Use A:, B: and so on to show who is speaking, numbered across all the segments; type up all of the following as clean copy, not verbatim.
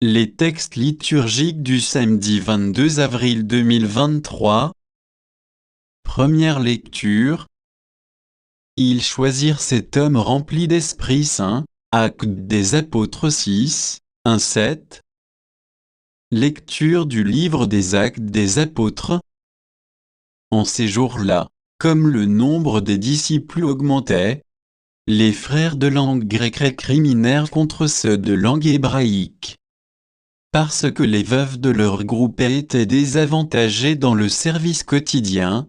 A: Les textes liturgiques du samedi 22 avril 2023. Première lecture. Ils choisirent cet homme rempli d'Esprit Saint. Actes des Apôtres 6, 1-7. Lecture du livre des Actes des Apôtres. En ces jours-là, comme le nombre des disciples augmentait, les frères de langue grecque récriminèrent contre ceux de langue hébraïque, parce que les veuves de leur groupe étaient désavantagées dans le service quotidien.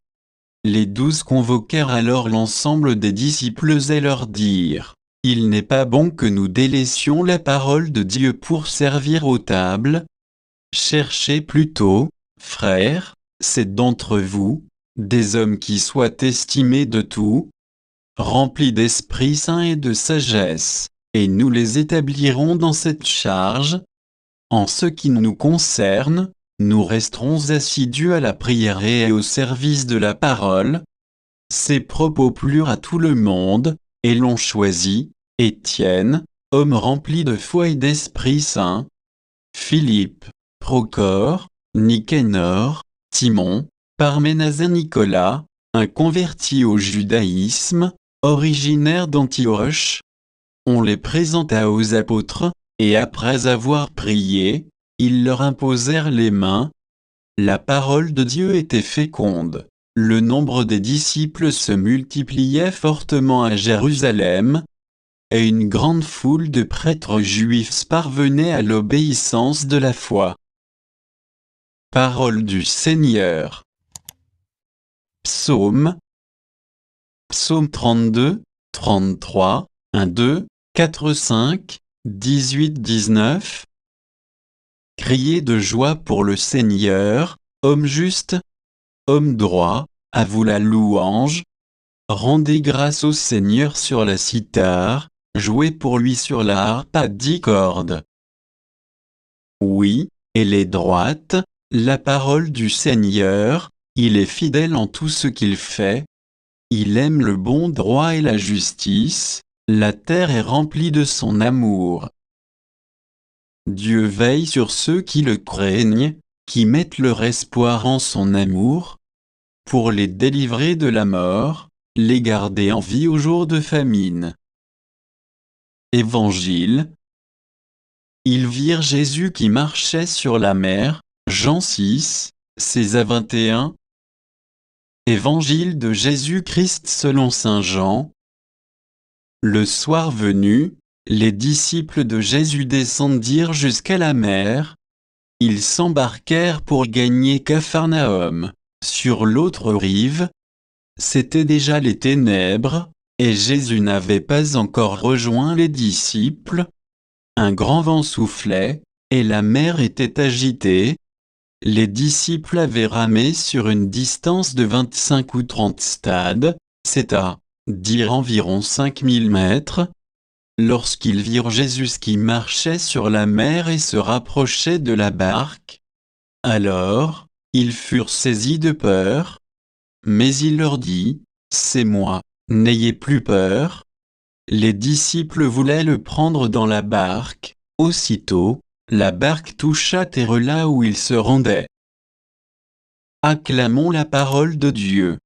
A: Les 12 convoquèrent alors l'ensemble des disciples et leur dirent: « Il n'est pas bon que nous délaissions la parole de Dieu pour servir aux tables. Cherchez plutôt, frères, c'est d'entre vous, des hommes qui soient estimés de tout, remplis d'Esprit Saint et de sagesse, et nous les établirons dans cette charge. En ce qui nous concerne, nous resterons assidus à la prière et au service de la parole. » Ces propos plurent à tout le monde, et l'on choisit Étienne, homme rempli de foi et d'Esprit Saint, Philippe, Procore, Nicanor, Timon, Parménas et Nicolas, un converti au judaïsme, originaire d'Antioche. On les présenta aux apôtres, et après avoir prié, ils leur imposèrent les mains. La parole de Dieu était féconde. Le nombre des disciples se multipliait fortement à Jérusalem, et une grande foule de prêtres juifs parvenait à l'obéissance de la foi. Parole du Seigneur. Psaume. Psaume 32, 33, 1, 2, 4, 5, 18, 19. Criez de joie pour le Seigneur, homme juste, homme droit, à vous la louange. Rendez grâce au Seigneur sur la cithare, jouez pour lui sur la harpe à 10 cordes. Oui, elle est droite, la parole du Seigneur, il est fidèle en tout ce qu'il fait. Il aime le bon droit et la justice, la terre est remplie de son amour. Dieu veille sur ceux qui le craignent, qui mettent leur espoir en son amour, pour les délivrer de la mort, les garder en vie au jour de famine. Évangile. Ils virent Jésus qui marchait sur la mer, Jean 6, 16 à 21. Évangile de Jésus-Christ selon saint Jean. Le soir venu, les disciples de Jésus descendirent jusqu'à la mer. Ils s'embarquèrent pour gagner Capharnaüm. Sur l'autre rive, c'étaient déjà les ténèbres, et Jésus n'avait pas encore rejoint les disciples. Un grand vent soufflait, et la mer était agitée. Les disciples avaient ramé sur une distance de 25 ou 30 stades, c'est-à-dire environ 5000 mètres. Lorsqu'ils virent Jésus qui marchait sur la mer et se rapprochait de la barque, alors, ils furent saisis de peur. Mais il leur dit: « C'est moi, n'ayez plus peur. » Les disciples voulaient le prendre dans la barque. Aussitôt, la barque toucha terre là où ils se rendaient. Acclamons la parole de Dieu.